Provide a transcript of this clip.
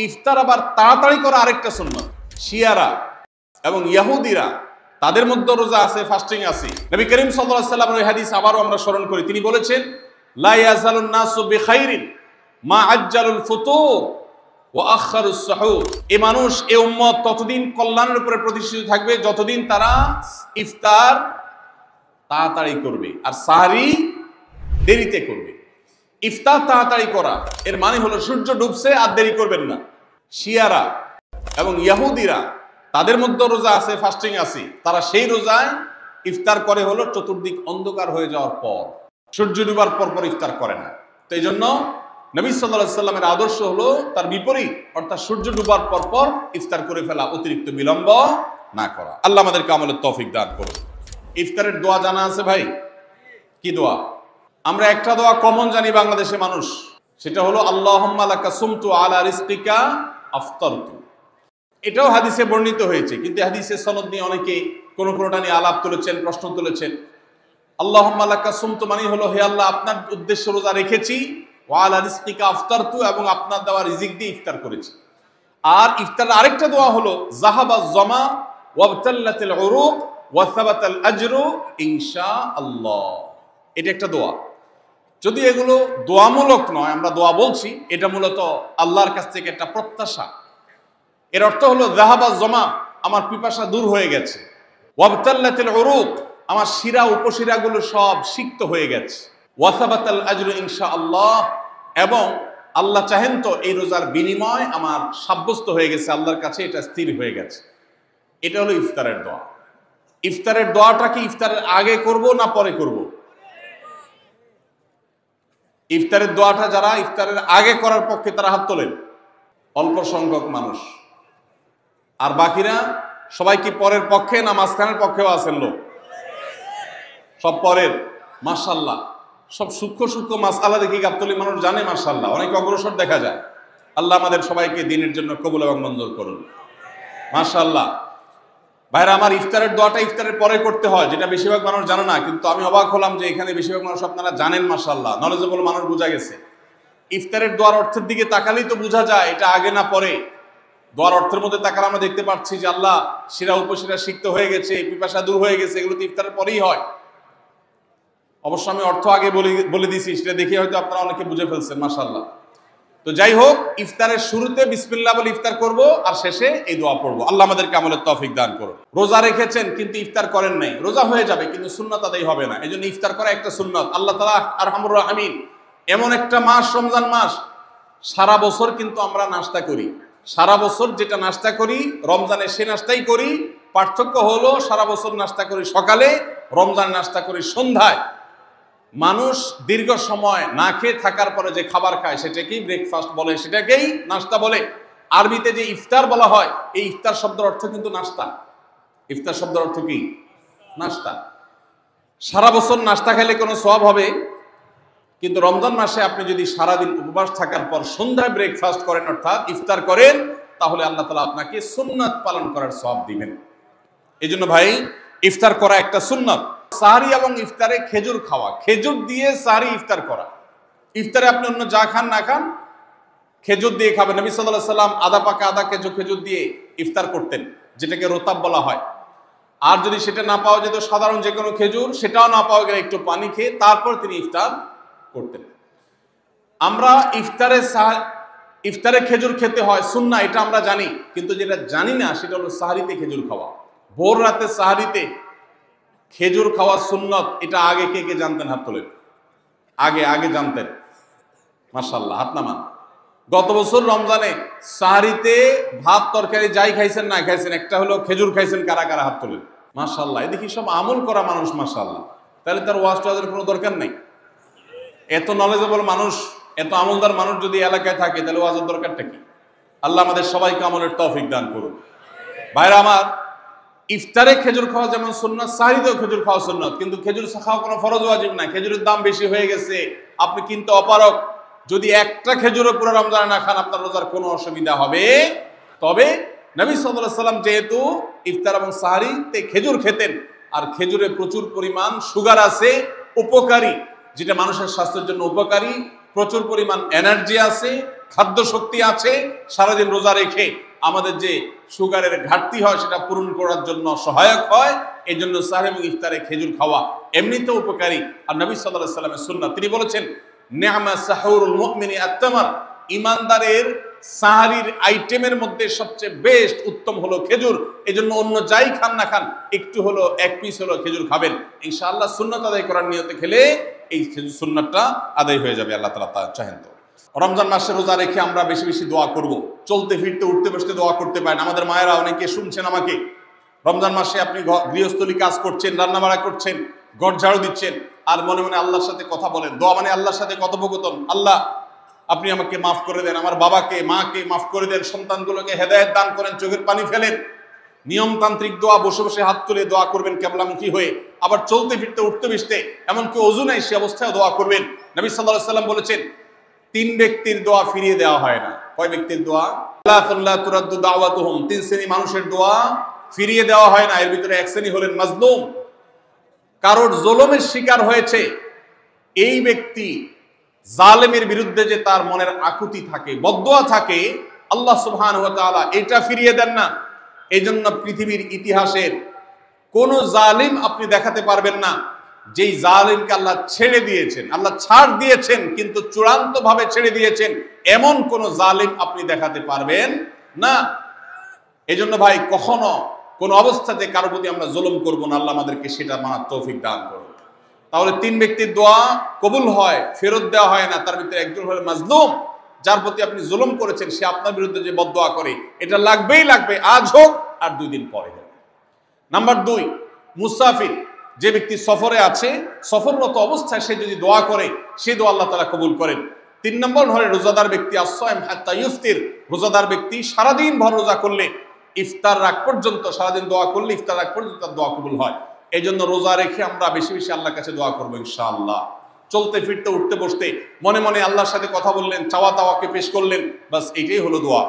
ইফতার আবার তাড়াতাড়ি করা আরেকটা সুন্নাত। শিয়ারা এবং ইহুদিরা তাদের মধ্যে রোজা আছে, ফাস্টিং আছে। নবী করিম সাল্লাল্লাহু আলাইহি ওয়াসাল্লামের ওই হাদিস আবারও আমরা স্মরণ করি। তিনি বলেছেন, লা ইয়াজালুন নাসু বিখাইরিন মা আজ্জালুল ফুতুর ওয়া আখারুস সুহুর। এই মানুষ, এই উম্মত ততদিন কল্যাণের উপরে প্রতিষ্ঠিত থাকবে যতদিন তারা ইফতার তাড়াতাড়ি করবে আর সাহরি দেরিতে করবে। ইফতার তাড়াতাড়ি করা এর মানে হলো সূর্য ডুবছে আর দেরি করবেন না। শিয়ারা এবং ইহুদিরা তাদের মধ্যে রোজা আছে, ফাস্টিং আছে। তারা সেই রোজায় ইফতার করে হলো চতুর্দিক অন্ধকার হয়ে যাওয়ার পর, সূর্য ডুবার পর পর ইফতার করে না। তো এই জন্য নবী সাল্লাল্লাহু আলাইহি সাল্লামের আদর্শ হলো তার বিপরীত, অর্থাৎ সূর্য ডুবার পর পর ইফতার করে ফেলা, অতিরিক্ত বিলম্ব না করা। আল্লাহ আমাদেরকে আমলের তৌফিক দান করুন। ইফতারের দোয়া জানা আছে ভাই? কি দোয়া? আমরা একটা দোয়া কমন জানি বাংলাদেশে মানুষ, সেটা হলো আল্লাহুম্মা লাকা সুমতু আলা রিজকিকা আফতারতু। এটাও হাদিসে বর্ণিত হয়েছে, কিন্তু হাদিসের সনদ নিয়ে অনেকে কোনোটা নিয়ে আলাপ তুলেছেন, প্রশ্ন তুলেছেন। আল্লাহুম্মা লাকা সুমতু মানে হলো, হে আল্লাহ, আপনার উদ্দেশ্যে রোজা রেখেছি, ওয়া আলা রিজকিকা আফতারতু, এবং আপনার দেওয়া রিজিক দিয়ে ইফতার করেছি। আর ইফতারের আরেকটা দোয়া হলো যাহাবাজ জামা ওয়াবতাল্লাতিল উরুক ওয়া সাবাতাল আজরু ইনশাআল্লাহ। এটা একটা দোয়া। যদি এগুলো দোয়ামূলক নয়, আমরা দোয়া বলছি, এটা মূলত আল্লাহর কাছ থেকে একটা প্রত্যাশা। এর অর্থ হলো যাহাবাজ জামা, আমার পিপাসা দূর হয়ে গেছে, ওয়াবতাল্লাতিল উরুক, আমার শিরা উপশিরাগুলো সব সিক্ত হয়ে গেছে, ওয়া সাবাতাল আজরু ইনশাআল্লাহ, এবং আল্লাহ চাহেন তো এই রোজার বিনিময় আমার সাব্যস্ত হয়ে গেছে আল্লাহর কাছে, এটা স্থির হয়ে গেছে। এটা হলো ইফতারের দোয়া। ইফতারের দোয়াটা কি ইফতারের আগে করব না পরে করব? ইফতারের দোয়াটা যারা ইফতারের আগে করার পক্ষে তারা হাত তোলেন, অল্প সংখ্যক মানুষ। আর বাকিরা সবাই কি পরের পক্ষে না মাঝখানের পক্ষেও আছেন লোক? সব পরের। মাশাআল্লাহ, সব সূক্ষ্ম সূক্ষ্ম মাসআলা দেখি গাবতলী মানুষ জানে, মাশাআল্লাহ, অনেক অগ্রসর দেখা যায়। আল্লাহ আমাদের সবাইকে দ্বীনের জন্য কবুল এবং মঞ্জুর করুন, মাশাআল্লাহ। ভাইরা আমার, ইফতারের দোয়াটা ইফতারের পরে করতে হয়, যেটা বেশিরভাগ মানুষ জানে না। কিন্তু আমি অবাক হলাম যে এখানে বেশিরভাগ মানুষ আপনারা জানেন, মাশাআল্লাহ, নলেজেবল মানুষ, বোঝা গেছে। ইফতারের দোয়ার অর্থের দিকে তাকালেই তো বোঝা যায় এটা আগে না পরে। দোয়ার অর্থের মধ্যে তাকালে আমরা দেখতে পাচ্ছি যে আল্লাহ শিরা উপশিরা সিক্ত হয়ে গেছে, পিপাসা দূর হয়ে গেছে, এগুলো তো ইফতারের পরেই হয়। অবশ্য আমি অর্থ আগে বলে দিয়েছি, সেটা দেখে হয়তো আপনারা অনেকে বুঝে ফেলছেন, মাশাআল্লাহ। তো যাই হোক, ইফতারের শুরুতে বিসমিল্লাহ বলে ইফতার করব আর শেষে এই দোয়া পড়বো। আল্লাহ আমাদেরকে আমলের তৌফিক দান করুন। রোজা রেখেছেন কিন্তু ইফতার করেন নাই, রোজা হয়ে যাবে কিন্তু সুন্নাত আদায় হবে না। এই জন্য ইফতার করা একটা সুন্নাত। আল্লাহ তাআলা আরহামুর রাহিমিন, এমন একটা মাস রমজান মাস, সারা বছর কিন্তু আমরা নাস্তা করি। সারা বছর যেটা নাস্তা করি রমজানে সে নাস্তাই করি। পার্থক্য হলো সারা বছর নাস্তা করি সকালে, রমজান নাস্তা করি সন্ধ্যায়। মানুষ দীর্ঘ সময় না খেয়ে থাকার পরে যে খাবার খায় সেটাকেই ব্রেকফাস্ট বলে, সেটাকেই নাস্তা বলে। আরবিতে যে ইফতার বলা হয়, এই ইফতার শব্দের অর্থ কিন্তু নাস্তা। ইফতার শব্দের অর্থ কি? নাস্তা। সারা বছর নাস্তা খেলে কোনো সওয়াব হবে, কিন্তু রমজান মাসে আপনি যদি সারাদিন উপবাস থাকার পর সন্ধ্যায় ব্রেকফাস্ট করেন, অর্থাৎ ইফতার করেন, তাহলে আল্লাহ তাআলা আপনাকে সুন্নাত পালন করার সওয়াব দিবেন। এই জন্য ভাই, ইফতার করা একটা সুন্নাত। সাহরি এবং ইফতারে খেজুর খাওয়া, খেজুর দিয়ে সাহরি ইফতার করা। ইফতারে আপনি অন্য যা খান না খান, খেজুর দিয়ে খাবেন। নবী সাল্লাল্লাহু আলাইহি সাল্লাম আদা পাকা আদা খেজুর দিয়ে ইফতার করতেন, যেটাকে রোতাব বলা হয়। আর যদি সেটা না পাওয়া যেত, সাধারণ যে কোনো খেজুর, সেটাও না পাওয়া গেলে একটু পানি খেয়ে তারপর তিনি ইফতার করতেন। আমরা ইফতারে খেজুর খেতে হয় সুন্নাহ, এটা আমরা জানি, কিন্তু যেটা জানি না সেটা হলো সাহরিতে খেজুর খাওয়া। ভোর রাতে সাহরিতে খেজুর খাওয়া সুন্নত। এটা আগে কে কে জানতেন? হাত তোলেন। আগে জানতেন? মাশাআল্লাহ, হাত নামান। গত বছর রমজানে সাহরিতে ভাত তরকারি যাই খাইছেন না খাইছেন, একটা হলো খেজুর খাইছেন, কারা কারা হাত তোলেন? মাশাআল্লাহ। এদিকে সব আমল করা মানুষ, মাশাআল্লাহ। তাহলে তার ওয়াজ টোয়াজের কোনো দরকার নেই। এত নলেজেবল মানুষ, এত আমলদার মানুষ যদি এলাকায় থাকে, তাহলে ওয়াজের দরকারটা কি? আল্লাহ আমাদের সবাইকে আমলের তৌফিক দান করুন। ভাইরা আমার, ইফতারে খেজুর খাওয়া যেমন সুন্নাত, সাহরিতেও খেজুর খাওয়া সুন্নাত, কিন্তু খেজুর খাওয়া কোনো ফরজ ওয়াজিব না। খেজুরের দাম বেশি হয়ে গেছে, আপনি কিনতে অপারগ। যদি একটা খেজুরও পুরো রমজানে না খান, আপনার রোজার কোনো অসুবিধা হবে। তবে নবী সাল্লাল্লাহু আলাইহি সাল্লাম যেহেতু ইফতার এবং সাহরিতে খেজুর খেতেন, আর খেজুরে প্রচুর পরিমাণ সুগার আছে, উপকারী, যেটা মানুষের স্বাস্থ্যের জন্য উপকারী, প্রচুর পরিমাণ এনার্জি আছে, খাদ্য শক্তি আছে, সারাদিন রোজা রেখে আমাদের যে সুগারের ঘাটতি হয় সেটা পূরণ করার জন্য সহায়ক হয়। এই জন্য সাহরি এবং ইফতারে খেজুর খাওয়া এমনিতেও উপকারী। আর নবী সাল্লাল্লাহু আলাইহি সাল্লামের সুন্নাহ, তিনি বলেছেন নি'মা সাহুরুল মুমিনি আত-তামার, ইমানদারের সাহারির আইটেমের মধ্যে সবচেয়ে বেস্ট উত্তম হলো খেজুর। এই জন্য অন্য যাই খান না খান একটু হলো, এক পিস হলো খেজুর খাবেন, ইনশাআল্লাহ সুন্নাত আদায় করার নিয়তে খেলে এই খেজুর সুন্নাতটা আদায় হয়ে যাবে। আল্লাহ তাআলা তা চাহেন। তো রমজান মাসে রোজা রেখে আমরা বেশি বেশি দোয়া করব। চলতে ফিরতে উঠতে বসতে দোয়া করতে পারেন। আমাদের মায়েরা অনেকে শুনছেন আমাকে, রমজান মাসে আপনি গৃহস্থলী কাজ করছেন, রান্নাবাড়া করছেন, ঘর ঝাড়ু দিচ্ছেন, আর মনে মনে আল্লাহর সাথে কথা বলেন। দোয়া মানে আল্লাহর সাথে কথোপকথন। আল্লাহ আপনি আমাকে মাফ করে দেন, আমার বাবাকে মাকে মাফ করে দেন, সন্তানগুলোকে হেদায়েত দান করেন, চোখের পানি ফেলেন। নিয়মতান্ত্রিক দোয়া, বসে বসে হাত তুলে দোয়া করবেন কেবলামুখী হয়ে। আবার চলতে ফিরতে উঠতে বসতে, এমনকি ওযু নাই সে অবস্থায় দোয়া করবেন। নবী সাল্লাল্লাহু আলাইহি সাল্লাম বলেছেন 3 ব্যক্তির দোয়া ফিরিয়ে দেওয়া হয় না। কয় ব্যক্তির দোয়া? লা তুরাদ্দু দাওয়াতুহুম, 3 শ্রেণী মানুষের দোয়া ফিরিয়ে দেওয়া হয় না। এর ভিতরে এক শ্রেণী হলেন মাজলুম, কারোর জুলুমের শিকার হয়েছে এই ব্যক্তি। জালেমের বিরুদ্ধে যে তার মনের আকুতি থাকে, বদদোয়া থাকে, আল্লাহ সুবহানাহু ওয়া তাআলা এটা ফিরিয়ে দেন না। এই জন্য পৃথিবীর ইতিহাসের কোন জালিম আপনি দেখাতে পারবেন না যেই জালিমকে আল্লাহ ছেড়ে দিয়েছেন, আল্লাহ ছাড় দিয়েছেন কিন্তু চূড়ান্ত ভাবে ছেড়ে দিয়েছেন, এমন কোন জালিম আপনি দেখাতে পারবেন না। এই জন্য ভাই কখনো কোন অবস্থাতে কারো প্রতি আমরা জুলুম করব না। আল্লাহ আমাদেরকে সেটা মানার তৌফিক দান করুন। তাহলে 3 ব্যক্তির দোয়া কবুল হয়, ফেরত দেওয়া হয় না। তার ভিতরে একজন হলো মাজলুম, যার প্রতি আপনি জুলুম করেছেন, সে আপনার বিরুদ্ধে যে বদদোয়া করে, এটা লাগবেই লাগবে, আজ হোক আর 2 দিন পরে হোক। নাম্বার 2, মুসাফির, যে ব্যক্তি সফরে আছে, সফররত অবস্থায় সে যদি দোয়া করে, সে দোয়া আল্লাহ তাআলা কবুল করেন। 3 নম্বর হলো রোজাদার ব্যক্তি, as-সাইম হাত্তা ইফতির, রোজাদার ব্যক্তি সারাদিন ভর রোজা করলে ইফতার রাগ পর্যন্ত, সারাদিন দোয়া করলে ইফতার রাগ পর্যন্ত তার দোয়া কবুল হয়। এই জন্য রোজা রেখে আমরা বেশি বেশি আল্লাহর কাছে দোয়া করবো ইনশাআল্লাহ। চলতে ফিরতে উঠতে বসতে মনে মনে আল্লাহর সাথে কথা বললেন, চাওয়া তাওয়াকে পেশ করলেন, বাস এইটাই হলো দোয়া।